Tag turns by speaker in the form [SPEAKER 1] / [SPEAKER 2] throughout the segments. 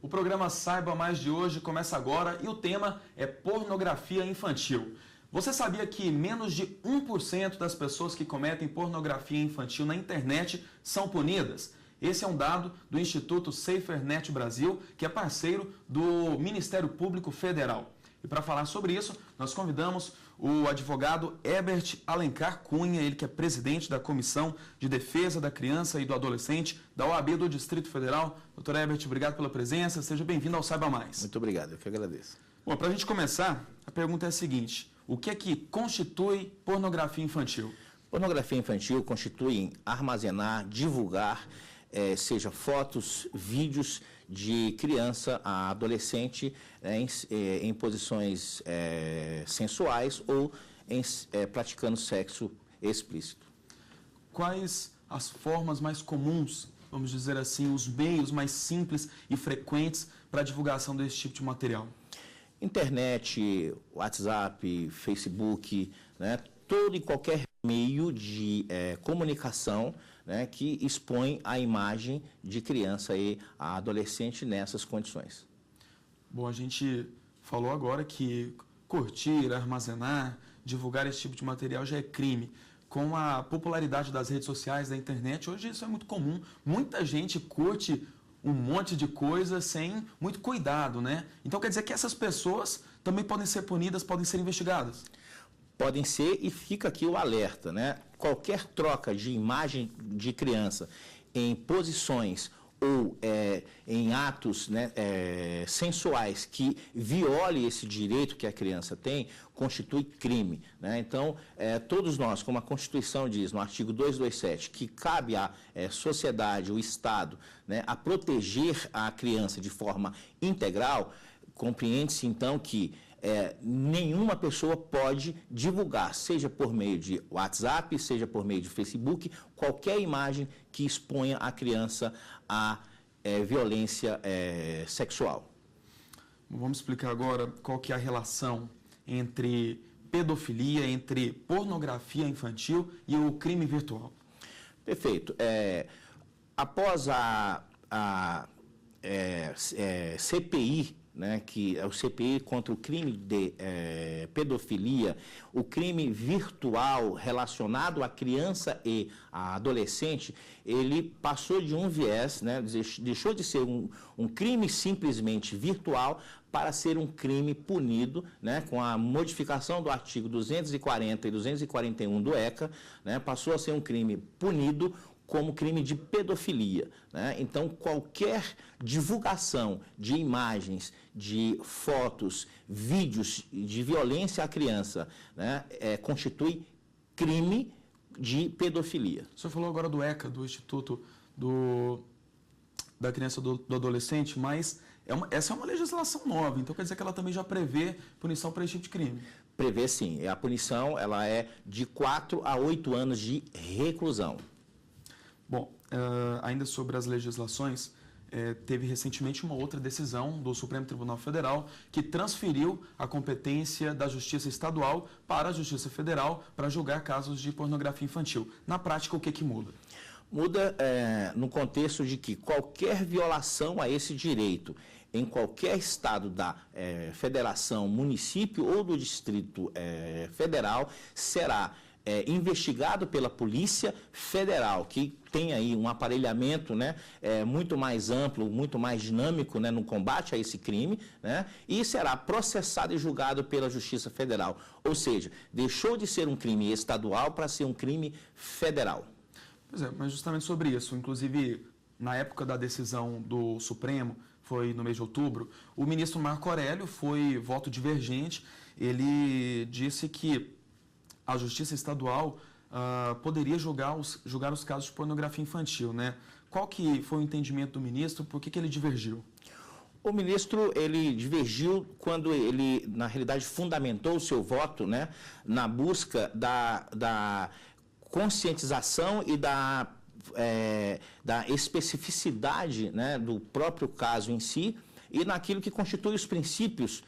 [SPEAKER 1] O programa Saiba Mais de hoje começa agora e o tema é pornografia infantil. Você sabia que menos de 1% das pessoas que cometem pornografia infantil na internet são punidas? Esse é um dado do Instituto SaferNet Brasil, que é parceiro do Ministério Público Federal. E para falar sobre isso, nós convidamos o advogado Herbert Alencar Cunha, ele que é presidente da Comissão de Defesa da Criança e do Adolescente da OAB do Distrito Federal. Doutor Herbert, obrigado pela presença, seja bem-vindo ao Saiba Mais.
[SPEAKER 2] Muito obrigado, eu que agradeço.
[SPEAKER 1] Bom, para a gente começar, a pergunta é a seguinte: o que é que constitui pornografia infantil?
[SPEAKER 2] Pornografia infantil constitui armazenar, divulgar, seja fotos, vídeos de criança a adolescente em posições sensuais ou praticando sexo explícito.
[SPEAKER 1] Quais as formas mais comuns, vamos dizer assim, os meios mais simples e frequentes para a divulgação desse tipo de material?
[SPEAKER 2] Internet, WhatsApp, Facebook, né, todo e qualquer meio de comunicação, né, que expõe a imagem de criança e adolescente nessas condições.
[SPEAKER 1] Bom, a gente falou agora que curtir, armazenar, divulgar esse tipo de material já é crime. Com a popularidade das redes sociais, da internet, hoje isso é muito comum. Muita gente curte um monte de coisa sem muito cuidado, né? Então quer dizer que essas pessoas também podem ser punidas, podem ser investigadas?
[SPEAKER 2] Podem ser, e fica aqui o alerta, né? Qualquer troca de imagem de criança em posições ou em atos, né, sensuais que viole esse direito que a criança tem, constitui crime, né? Então, todos nós, como a Constituição diz, no artigo 227, que cabe à sociedade, o Estado, né, a proteger a criança de forma integral, compreende-se, então, que nenhuma pessoa pode divulgar, seja por meio de WhatsApp, seja por meio de Facebook, qualquer imagem que exponha a criança a violência sexual.
[SPEAKER 1] Vamos explicar agora qual que é a relação entre pedofilia, entre pornografia infantil e o crime virtual.
[SPEAKER 2] Perfeito. Após a CPI, né, que é o CPI contra o crime de pedofilia, o crime virtual relacionado à criança e à adolescente, ele passou de um viés, né, deixou de ser um crime simplesmente virtual para ser um crime punido, né, com a modificação do artigo 240 e 241 do ECA, né, passou a ser um crime punido como crime de pedofilia, né? Então, qualquer divulgação de imagens, de fotos, vídeos de violência à criança, né, constitui crime de pedofilia.
[SPEAKER 1] O senhor falou agora do ECA, do Instituto da Criança e do Adolescente, mas essa é uma legislação nova, então quer dizer que ela também já prevê punição para esse tipo de crime?
[SPEAKER 2] Prevê sim. A punição ela é de 4 a 8 anos de reclusão.
[SPEAKER 1] Bom, ainda sobre as legislações, teve recentemente uma outra decisão do Supremo Tribunal Federal que transferiu a competência da Justiça Estadual para a Justiça Federal para julgar casos de pornografia infantil. Na prática, o que muda?
[SPEAKER 2] Muda no contexto de que qualquer violação a esse direito em qualquer estado da federação, município ou do Distrito Federal será investigado pela Polícia Federal, que tem aí um aparelhamento, né, muito mais amplo, muito mais dinâmico, né, no combate a esse crime, né, e será processado e julgado pela Justiça Federal. Ou seja, deixou de ser um crime estadual para ser um crime federal.
[SPEAKER 1] Pois é, mas justamente sobre isso, inclusive na época da decisão do Supremo, foi no mês de outubro, o ministro Marco Aurélio foi voto divergente, ele disse que a Justiça Estadual poderia julgar os casos de pornografia infantil, né? Qual que foi o entendimento do ministro? Por que ele divergiu?
[SPEAKER 2] O ministro, ele divergiu quando ele, na realidade, fundamentou o seu voto, né, na busca da conscientização e da especificidade, né, do próprio caso em si e naquilo que constitui os princípios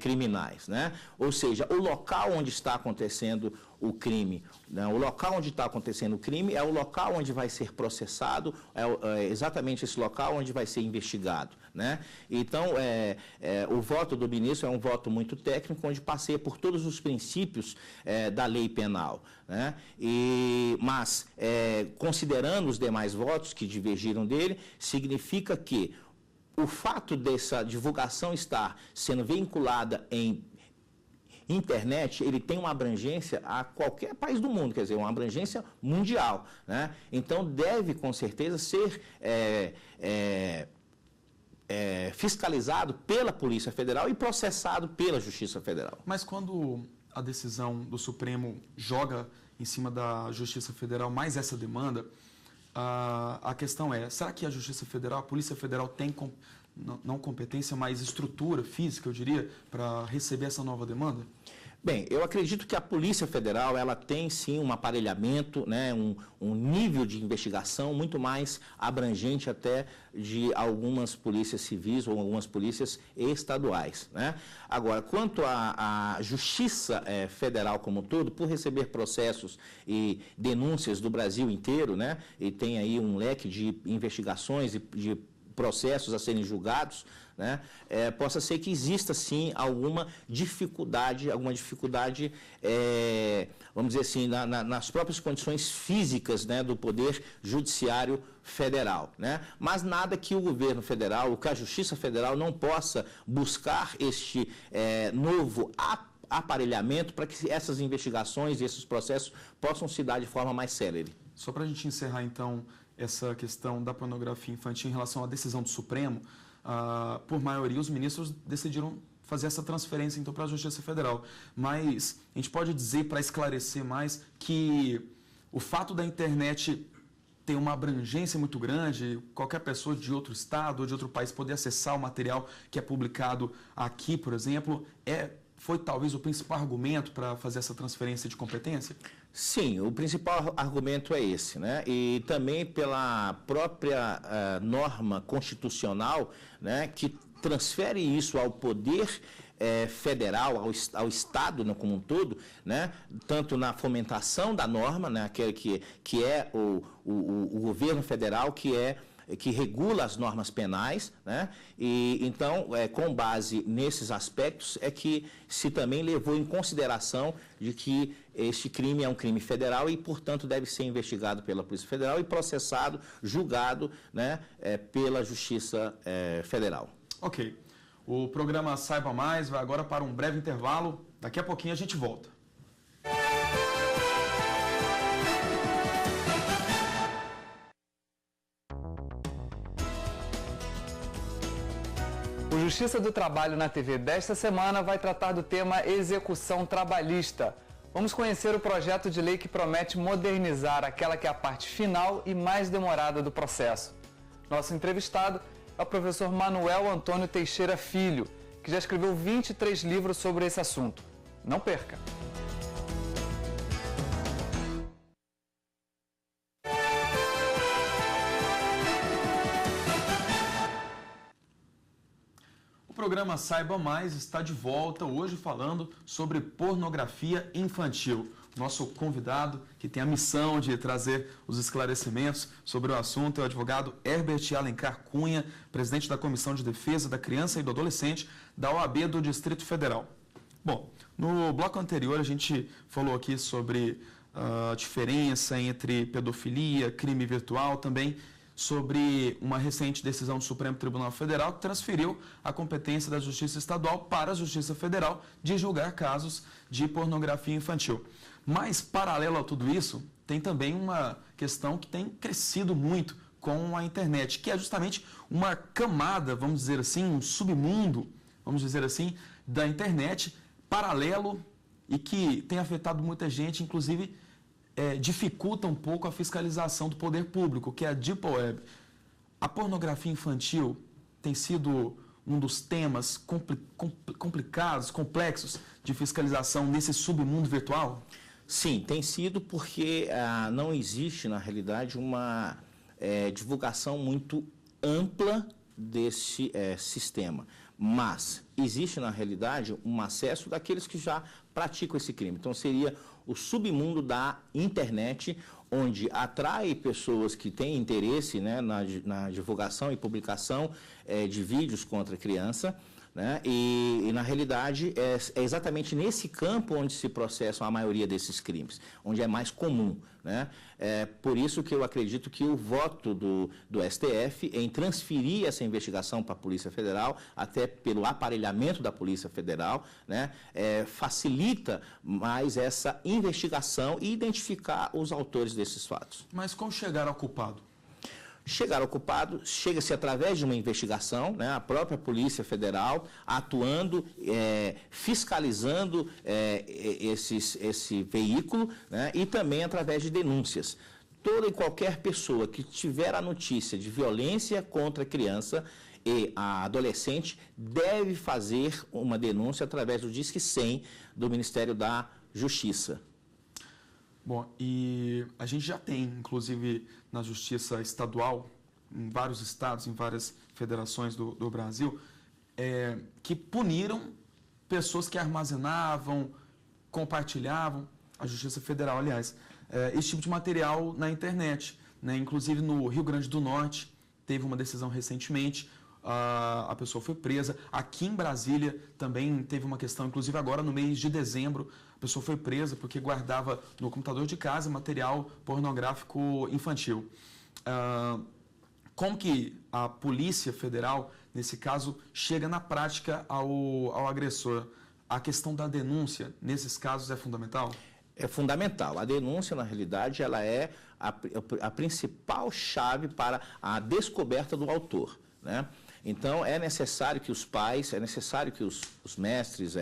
[SPEAKER 2] criminais, né? Ou seja, o local onde está acontecendo o crime, né? O local onde está acontecendo o crime é o local onde vai ser processado, é exatamente esse local onde vai ser investigado, né? Então, o voto do ministro é um voto muito técnico, onde passeia por todos os princípios da lei penal, né? Mas, considerando os demais votos que divergiram dele, significa que o fato dessa divulgação estar sendo vinculada em internet, ele tem uma abrangência a qualquer país do mundo, quer dizer, uma abrangência mundial, né? Então, deve, com certeza, ser fiscalizado pela Polícia Federal e processado pela Justiça Federal.
[SPEAKER 1] Mas quando a decisão do Supremo joga em cima da Justiça Federal mais essa demanda, a questão é, será que a Justiça Federal, a Polícia Federal tem não competência, mas estrutura física, eu diria, para receber essa nova demanda?
[SPEAKER 2] Bem, eu acredito que a Polícia Federal, ela tem sim um aparelhamento, né, um nível de investigação muito mais abrangente até de algumas polícias civis ou algumas polícias estaduais, né? Agora, quanto à Justiça Federal como um todo, por receber processos e denúncias do Brasil inteiro, né, e tem aí um leque de investigações e de processos a serem julgados, né, possa ser que exista, sim, alguma dificuldade, vamos dizer assim, nas próprias condições físicas, né, do Poder Judiciário Federal, né? Mas nada que o governo federal, que a Justiça Federal não possa buscar este novo aparelhamento para que essas investigações e esses processos possam se dar de forma mais célere.
[SPEAKER 1] Só para a gente encerrar, então, essa questão da pornografia infantil em relação à decisão do Supremo, por maioria, os ministros decidiram fazer essa transferência, então, para a Justiça Federal. Mas a gente pode dizer, para esclarecer mais, que o fato da internet ter uma abrangência muito grande, qualquer pessoa de outro estado ou de outro país poder acessar o material que é publicado aqui, por exemplo, foi talvez o principal argumento para fazer essa transferência de competência?
[SPEAKER 2] Sim, o principal argumento é esse, né? E também pela própria norma constitucional, né, que transfere isso ao poder federal, ao Estado, né, como um todo, né? Tanto na fomentação da norma, né, que é o governo federal, que regula as normas penais, né? E então, com base nesses aspectos, é que se também levou em consideração de que este crime é um crime federal e, portanto, deve ser investigado pela Polícia Federal e processado, julgado, né, pela Justiça Federal.
[SPEAKER 1] Ok. O programa Saiba Mais vai agora para um breve intervalo. Daqui a pouquinho a gente volta.
[SPEAKER 3] O Justiça do Trabalho na TV desta semana vai tratar do tema execução trabalhista. Vamos conhecer o projeto de lei que promete modernizar aquela que é a parte final e mais demorada do processo. Nosso entrevistado é o professor Manuel Antônio Teixeira Filho, que já escreveu 23 livros sobre esse assunto. Não perca!
[SPEAKER 1] O programa Saiba Mais está de volta hoje falando sobre pornografia infantil. Nosso convidado, que tem a missão de trazer os esclarecimentos sobre o assunto, é o advogado Herbert Alencar Cunha, presidente da Comissão de Defesa da Criança e do Adolescente da OAB do Distrito Federal. Bom, no bloco anterior a gente falou aqui sobre a diferença entre pedofilia, crime virtual, também sobre uma recente decisão do Supremo Tribunal Federal que transferiu a competência da Justiça Estadual para a Justiça Federal de julgar casos de pornografia infantil. Mas, paralelo a tudo isso, tem também uma questão que tem crescido muito com a internet, que é justamente uma camada, vamos dizer assim, um submundo, vamos dizer assim, da internet paralelo e que tem afetado muita gente, inclusive dificulta um pouco a fiscalização do poder público, que é a Deep Web. A pornografia infantil tem sido um dos temas complicados, complexos de fiscalização nesse submundo virtual?
[SPEAKER 2] Sim, tem sido porque não existe, na realidade, uma divulgação muito ampla desse sistema. mas existe, na realidade, um acesso daqueles que já praticam esse crime. Então, seria o submundo da internet, onde atrai pessoas que têm interesse, né, na divulgação e publicação de vídeos contra a criança, né? E na realidade, é exatamente nesse campo onde se processam a maioria desses crimes, onde é mais comum, né? É por isso que eu acredito que o voto do STF em transferir essa investigação para a Polícia Federal, até pelo aparelhamento da Polícia Federal, né, facilita mais essa investigação e identificar os autores desses fatos.
[SPEAKER 1] Mas como chegar ao culpado?
[SPEAKER 2] Chegar ao culpado, chega-se através de uma investigação, né, a própria Polícia Federal atuando, fiscalizando esse veículo, né, e também através de denúncias. Toda e qualquer pessoa que tiver a notícia de violência contra a criança e a adolescente deve fazer uma denúncia através do Disque 100 do Ministério da Justiça.
[SPEAKER 1] Bom, e a gente já tem, inclusive, na Justiça Estadual, em vários estados, em várias federações do Brasil, que puniram pessoas que armazenavam, compartilhavam, a Justiça Federal, aliás, esse tipo de material na internet, né? Inclusive no Rio Grande do Norte, teve uma decisão recentemente, a pessoa foi presa. Aqui em Brasília também teve uma questão, inclusive agora no mês de dezembro, a pessoa foi presa porque guardava no computador de casa material pornográfico infantil. Como que a Polícia Federal, nesse caso, chega na prática ao agressor? A questão da denúncia, nesses casos, é fundamental?
[SPEAKER 2] É fundamental. A denúncia, na realidade, ela é a principal chave para a descoberta do autor, né? Então, é necessário que os pais, é necessário que os mestres,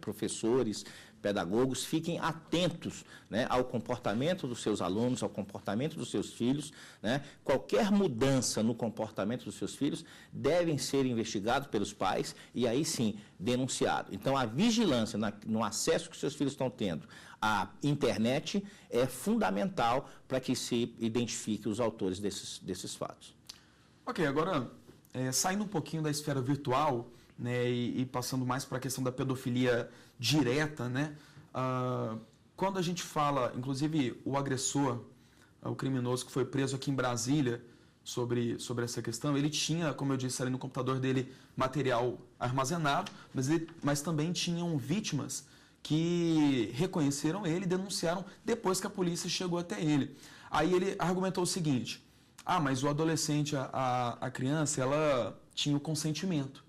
[SPEAKER 2] professores, pedagogos fiquem atentos, né, ao comportamento dos seus alunos, ao comportamento dos seus filhos, né? Qualquer mudança no comportamento dos seus filhos devem ser investigados pelos pais e aí sim denunciado. Então a vigilância no acesso que seus filhos estão tendo à internet é fundamental para que se identifique os autores desses fatos.
[SPEAKER 1] Ok, agora saindo um pouquinho da esfera virtual, né, e passando mais para a questão da pedofilia direta, né? Quando a gente fala, inclusive o agressor, o criminoso que foi preso aqui em Brasília sobre essa questão, ele tinha, como eu disse ali no computador dele, material armazenado, mas também tinham vítimas que reconheceram ele e denunciaram depois que a polícia chegou até ele. Aí ele argumentou o seguinte: mas o adolescente, a criança, ela tinha o consentimento.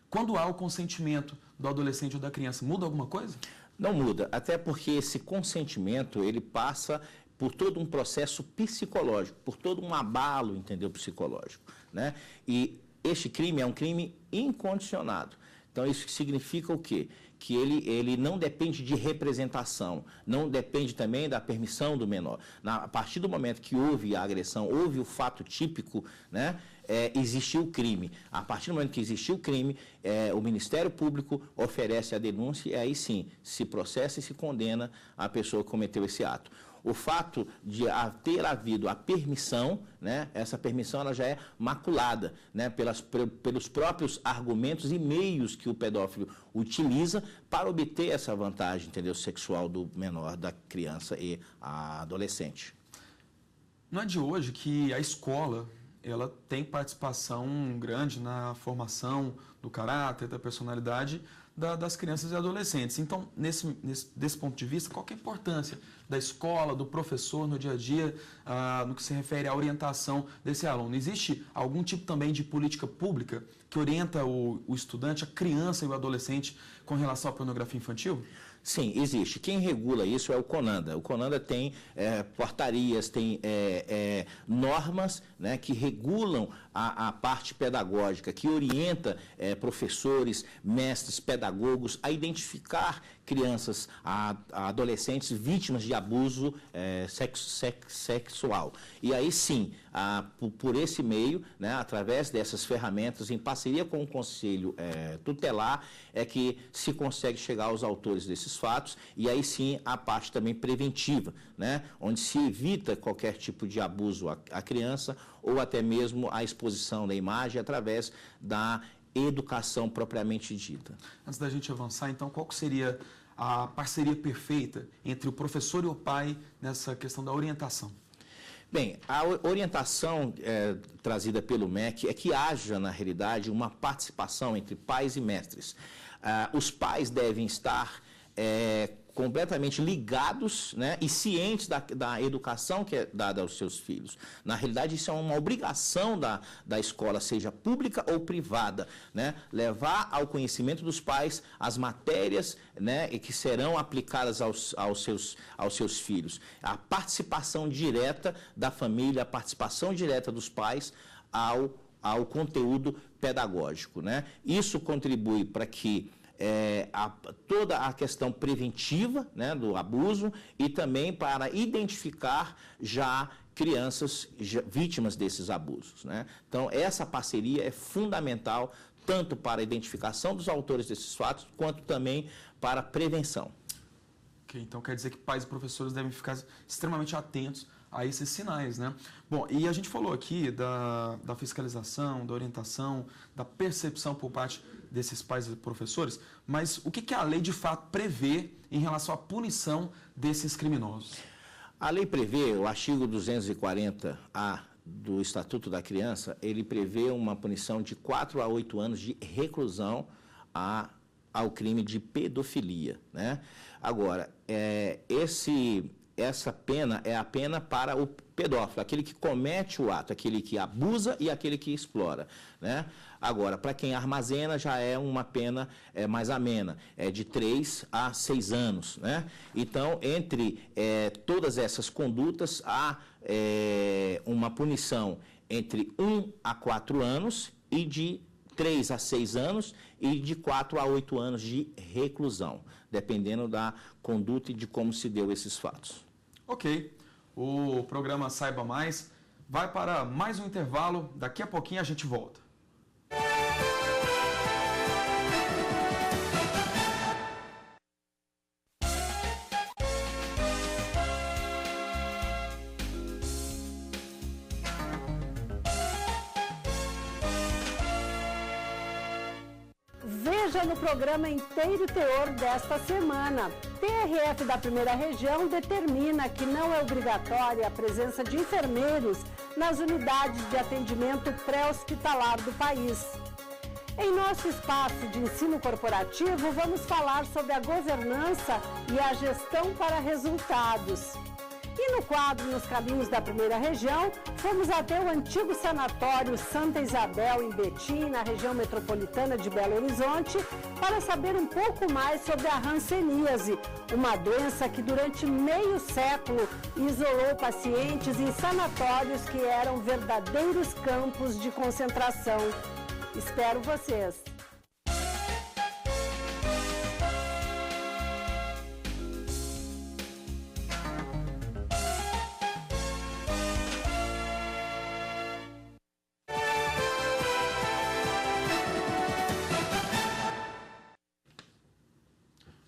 [SPEAKER 1] Quando há o consentimento do adolescente ou da criança, muda alguma coisa?
[SPEAKER 2] Não muda, até porque esse consentimento, ele passa por todo um processo psicológico, por todo um abalo, entendeu, psicológico, né? E este crime é um crime incondicionado. Então, isso significa o quê? Que ele não depende de representação, não depende também da permissão do menor. A partir do momento que houve a agressão, houve o fato típico, né, existiu o crime. A partir do momento que existiu o crime, o Ministério Público oferece a denúncia e aí sim se processa e se condena a pessoa que cometeu esse ato. O fato de ter havido a permissão, né, essa permissão ela já é maculada, né, pelos próprios argumentos e meios que o pedófilo utiliza para obter essa vantagem, entendeu, sexual do menor, da criança e a adolescente.
[SPEAKER 1] Não é de hoje que a escola ela tem participação grande na formação do caráter, da personalidade das crianças e adolescentes. Então, desse ponto de vista, qual que é a importância da escola, do professor no dia a dia, no que se refere à orientação desse aluno? Existe algum tipo também de política pública que orienta o estudante, a criança e o adolescente com relação à pornografia infantil?
[SPEAKER 2] Sim, existe. Quem regula isso é o CONANDA. O CONANDA tem portarias, tem normas, né, que regulam a parte pedagógica, que orienta professores, mestres, pedagogos a identificar crianças, adolescentes vítimas de abuso sexual. E aí sim, por esse meio, né, através dessas ferramentas, em parceria com o Conselho Tutelar, é que se consegue chegar aos autores desses fatos, e aí sim a parte também preventiva, né, onde se evita qualquer tipo de abuso à criança ou até mesmo a exposição da imagem através da educação propriamente dita.
[SPEAKER 1] Antes da gente avançar, então, qual que seria a parceria perfeita entre o professor e o pai nessa questão da orientação?
[SPEAKER 2] Bem, a orientação trazida pelo MEC é que haja, na realidade, uma participação entre pais e mestres. Os pais devem estar completamente ligados, né, e cientes da educação que é dada aos seus filhos. Na realidade, isso é uma obrigação da escola, seja pública ou privada, né, levar ao conhecimento dos pais as matérias, né, que serão aplicadas aos seus filhos. A participação direta da família, a participação direta dos pais ao conteúdo pedagógico, né. Isso contribui para que toda a questão preventiva, né, do abuso e também para identificar já crianças vítimas desses abusos, né? Então, essa parceria é fundamental tanto para a identificação dos autores desses fatos, quanto também para a prevenção.
[SPEAKER 1] Ok, então quer dizer que pais e professores devem ficar extremamente atentos a esses sinais, né? Bom, e a gente falou aqui da fiscalização, da orientação, da percepção por parte desses pais e professores, mas o que a lei de fato prevê em relação à punição desses criminosos?
[SPEAKER 2] A lei prevê, o artigo 240-A do Estatuto da Criança, ele prevê uma punição de 4 a 8 anos de reclusão ao crime de pedofilia, né? Agora, essa pena é a pena para o pedófilo, aquele que comete o ato, aquele que abusa e aquele que explora, né? Agora, para quem armazena já é uma pena mais amena, de 3 a 6 anos, né? Então, entre todas essas condutas, há uma punição entre 1 a 4 anos e de 3 a 6 anos e de 4 a 8 anos de reclusão, dependendo da conduta e de como se deu esses fatos.
[SPEAKER 1] Ok, o programa Saiba Mais vai para mais um intervalo, daqui a pouquinho a gente volta.
[SPEAKER 4] Veja no programa Inteiro Teor desta semana. TRF da Primeira Região determina que não é obrigatória a presença de enfermeiros nas unidades de atendimento pré-hospitalar do país. Em nosso espaço de ensino corporativo, vamos falar sobre a governança e a gestão para resultados. E no quadro Nos Caminhos da Primeira Região, fomos até o antigo sanatório Santa Isabel, em Betim, na região metropolitana de Belo Horizonte, para saber um pouco mais sobre a hanseníase, uma doença que durante meio século isolou pacientes em sanatórios que eram verdadeiros campos de concentração. Espero vocês!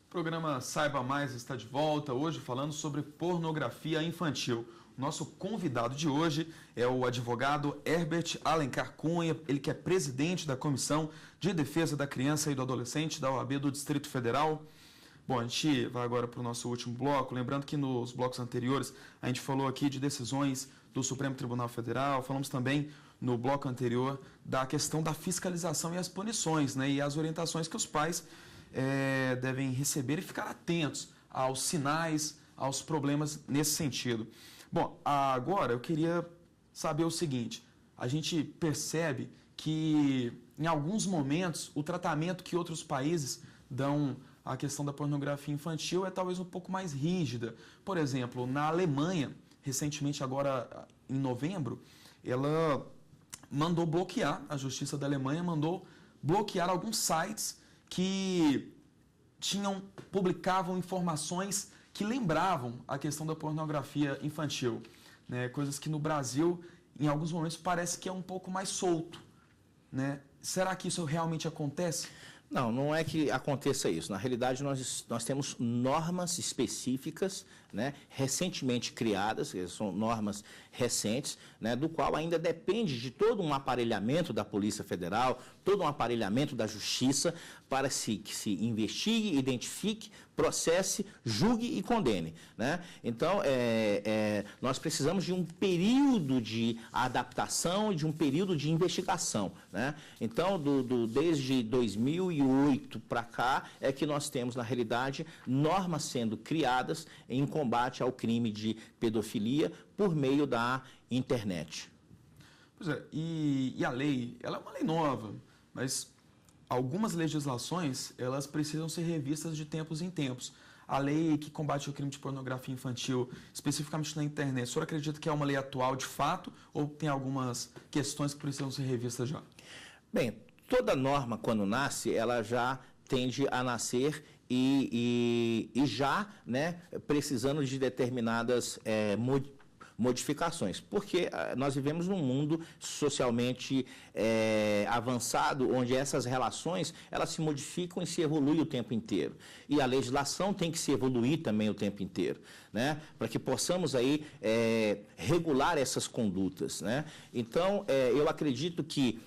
[SPEAKER 1] O programa Saiba Mais está de volta, hoje falando sobre pornografia infantil. Nosso convidado de hoje é o advogado Herbert Alencar Cunha, ele que é presidente da Comissão de Defesa da Criança e do Adolescente da OAB do Distrito Federal. Bom, a gente vai agora para o nosso último bloco, lembrando que nos blocos anteriores a gente falou aqui de decisões do Supremo Tribunal Federal, falamos também no bloco anterior da questão da fiscalização e as punições, né, e as orientações que os pais devem receber e ficar atentos aos sinais, aos problemas nesse sentido. Bom, agora eu queria saber o seguinte, a gente percebe que em alguns momentos o tratamento que outros países dão à questão da pornografia infantil é talvez um pouco mais rígida. Por exemplo, na Alemanha, recentemente agora em novembro, ela mandou bloquear, a Justiça da Alemanha mandou bloquear alguns sites que publicavam informações que lembravam a questão da pornografia infantil, né? Coisas que no Brasil, em alguns momentos, parece que é um pouco mais solto, né? Será que isso realmente acontece?
[SPEAKER 2] Não, não é que aconteça isso. Na realidade, nós temos normas específicas, né, recentemente criadas, são normas recentes, né, do qual ainda depende de todo um aparelhamento da Polícia Federal, todo um aparelhamento da Justiça, para que se investigue, identifique, processe, julgue e condene, né? Então, nós precisamos de um período de adaptação e de um período de investigação, né? Então, desde 2008 para cá, é que nós temos, na realidade, normas sendo criadas em combate ao crime de pedofilia por meio da internet.
[SPEAKER 1] Pois é, e a lei, ela é uma lei nova, mas algumas legislações, elas precisam ser revistas de tempos em tempos. A lei que combate o crime de pornografia infantil, especificamente na internet, o senhor acredita que é uma lei atual de fato ou tem algumas questões que precisam ser revistas já?
[SPEAKER 2] Bem, toda norma, quando nasce, ela já tende a nascer e já, né, precisando de determinadas modificações, porque nós vivemos num mundo socialmente avançado, onde essas relações, elas se modificam e se evoluem o tempo inteiro. E a legislação tem que se evoluir também o tempo inteiro, né, para que possamos aí regular essas condutas, né. Então, eu acredito que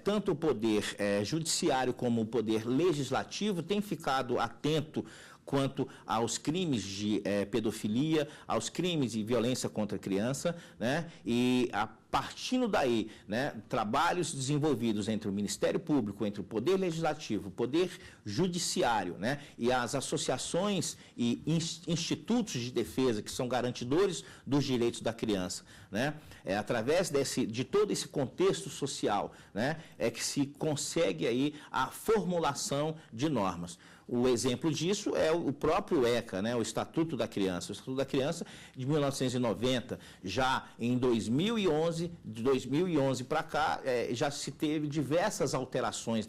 [SPEAKER 2] tanto o poder judiciário como o poder legislativo tem ficado atento quanto aos crimes de pedofilia, aos crimes de violência contra a criança, né? E partindo daí, né, trabalhos desenvolvidos entre o Ministério Público, entre o Poder Legislativo, o Poder Judiciário, né, e as associações e institutos de defesa que são garantidores dos direitos da criança, né, através de todo esse contexto social, né, é que se consegue aí a formulação de normas. O exemplo disso é o próprio ECA, né, o Estatuto da Criança. O Estatuto da Criança de 1990, já em 2011, de 2011 para cá, já se teve diversas alterações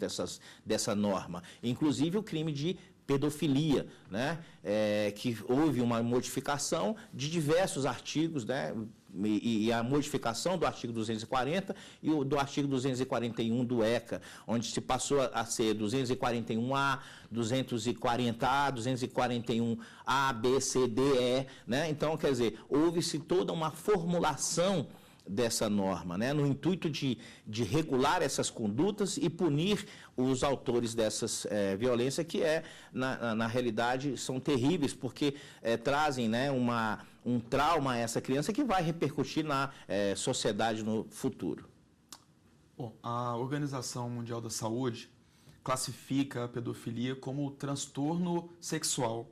[SPEAKER 2] dessa norma, inclusive o crime de pedofilia, né, que houve uma modificação de diversos artigos, né, e a modificação do artigo 240 e do artigo 241 do ECA, onde se passou a ser 241A, 240A, 241A, B, C, D, E, né? Então, quer dizer, houve-se toda uma formulação dessa norma, né, no intuito de regular essas condutas e punir os autores dessas violências que na realidade são terríveis, porque trazem, né, um trauma a essa criança que vai repercutir na sociedade no futuro.
[SPEAKER 1] Bom, a Organização Mundial da Saúde classifica a pedofilia como transtorno sexual.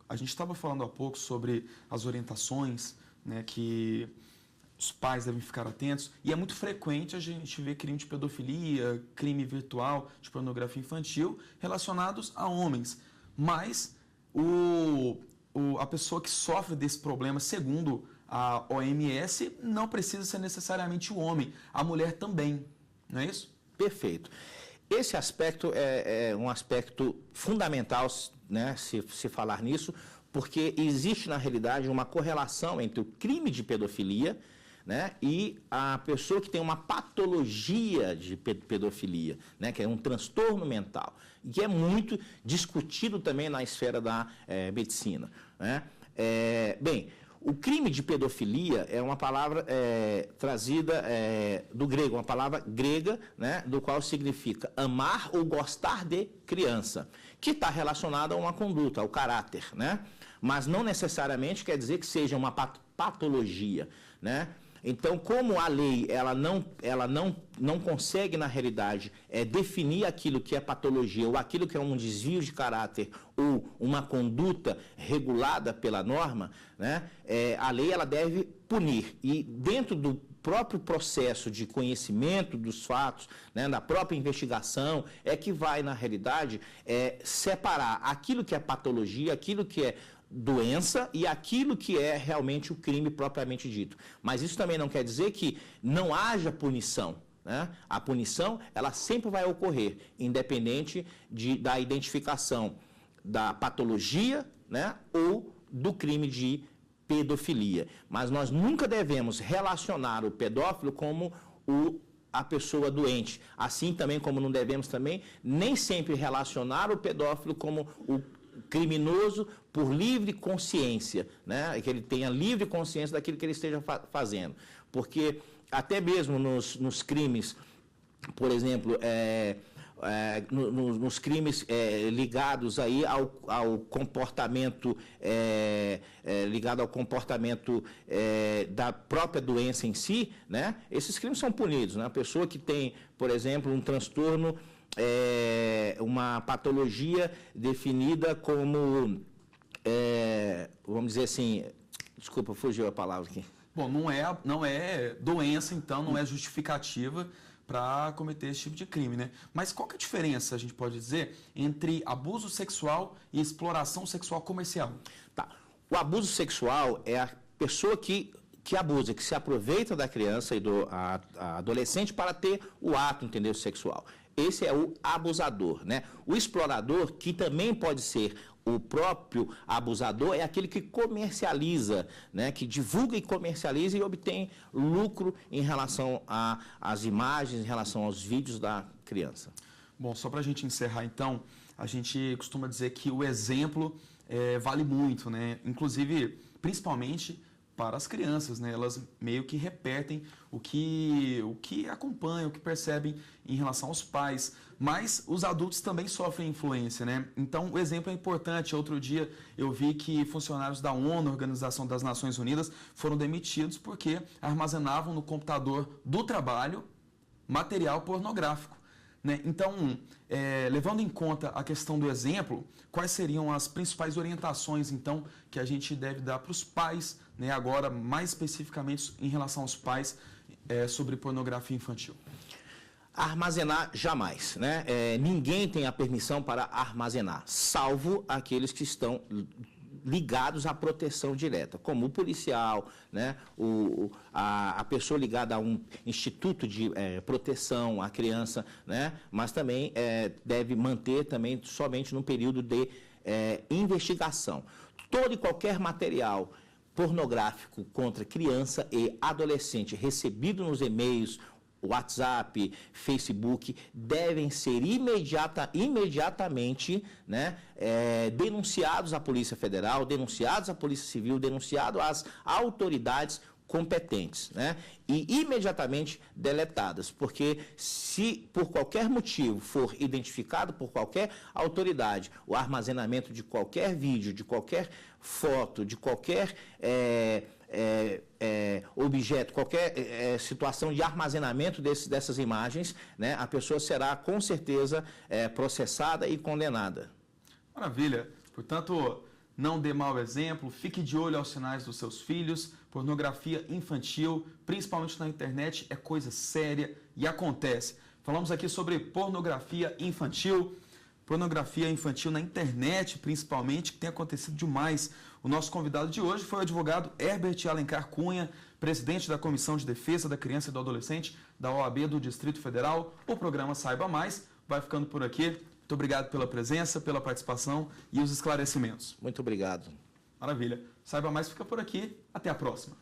[SPEAKER 1] A gente estava falando há pouco sobre as orientações, né, que os pais devem ficar atentos, e é muito frequente a gente ver crime de pedofilia, crime virtual, de pornografia infantil, relacionados a homens. Mas a pessoa que sofre desse problema, segundo a OMS, não precisa ser necessariamente o homem, a mulher também, não é isso?
[SPEAKER 2] Perfeito. Esse aspecto é um aspecto fundamental, né, se falar nisso, porque existe, na realidade, uma correlação entre o crime de pedofilia, né, e a pessoa que tem uma patologia de pedofilia, né, que é um transtorno mental, e que é muito discutido também na esfera da medicina, né. Bem, o crime de pedofilia é uma palavra trazida do grego, uma palavra grega, né, do qual significa amar ou gostar de criança, que está relacionada a uma conduta, ao caráter, né, mas não necessariamente quer dizer que seja uma patologia, né. Então, como a lei ela não consegue, na realidade, definir aquilo que é patologia ou aquilo que é um desvio de caráter ou uma conduta regulada pela norma, né, a lei ela deve punir. E dentro do próprio processo de conhecimento dos fatos, né, da própria investigação, é que vai, na realidade, separar aquilo que é patologia, aquilo que é doença e aquilo que é realmente o crime propriamente dito. Mas isso também não quer dizer que não haja punição, né? A punição, ela sempre vai ocorrer, independente da identificação da patologia, né, ou do crime de pedofilia. Mas nós nunca devemos relacionar o pedófilo como a pessoa doente. Assim também como não devemos também nem sempre relacionar o pedófilo como o criminoso por livre consciência, né? Que ele tenha livre consciência daquilo que ele esteja fazendo. Porque até mesmo nos crimes, por exemplo, nos crimes ligados aí ao comportamento ligado ao comportamento da própria doença em si, né? Esses crimes são punidos, né? A pessoa que tem, por exemplo, um transtorno, uma patologia definida como, vamos dizer assim, desculpa, fugiu a palavra aqui.
[SPEAKER 1] Bom, não é doença, então não é justificativa para cometer esse tipo de crime, né? Mas qual que é a diferença, a gente pode dizer, entre abuso sexual e exploração sexual comercial?
[SPEAKER 2] Tá. O abuso sexual é a pessoa que abusa, que se aproveita da criança e do adolescente para ter o ato, entendeu, sexual. Esse é o abusador, né? O explorador, que também pode ser o próprio abusador, é aquele que comercializa, né? Que divulga e comercializa e obtém lucro em relação às imagens, em relação aos vídeos da criança.
[SPEAKER 1] Bom, só para a gente encerrar então, a gente costuma dizer que o exemplo vale muito, né? Inclusive, principalmente para as crianças, né? Elas meio que repetem o que acompanham, o que percebem em relação aos pais, mas os adultos também sofrem influência, né? Então o exemplo é importante. Outro dia eu vi que funcionários da ONU, Organização das Nações Unidas, foram demitidos porque armazenavam no computador do trabalho material pornográfico, né? Então, levando em conta a questão do exemplo, quais seriam as principais orientações, então, que a gente deve dar para os pais, né, agora mais especificamente em relação aos pais, sobre pornografia infantil?
[SPEAKER 2] Armazenar jamais, né? Ninguém tem a permissão para armazenar, salvo aqueles que estão ligados à proteção direta, como o policial, né? A pessoa ligada a um instituto de proteção à criança, né? Mas também deve manter também somente no período de investigação. Todo e qualquer material pornográfico contra criança e adolescente recebido nos e-mails, WhatsApp, Facebook, devem ser imediatamente, né, denunciados à Polícia Federal, denunciados à Polícia Civil, denunciados às autoridades competentes, né, e imediatamente deletadas, porque se por qualquer motivo for identificado por qualquer autoridade o armazenamento de qualquer vídeo, de qualquer foto, de qualquer objeto, qualquer situação de armazenamento dessas imagens, né, a pessoa será com certeza processada e condenada.
[SPEAKER 1] Maravilha. Portanto, não dê mau exemplo, fique de olho aos sinais dos seus filhos. Pornografia infantil, principalmente na internet, é coisa séria e acontece. Falamos aqui sobre pornografia infantil na internet, principalmente, que tem acontecido demais. O nosso convidado de hoje foi o advogado Herbert Alencar Cunha, presidente da Comissão de Defesa da Criança e do Adolescente da OAB do Distrito Federal. O programa Saiba Mais vai ficando por aqui. Muito obrigado pela presença, pela participação e os esclarecimentos.
[SPEAKER 2] Muito obrigado.
[SPEAKER 1] Maravilha. Saiba Mais fica por aqui. Até a próxima.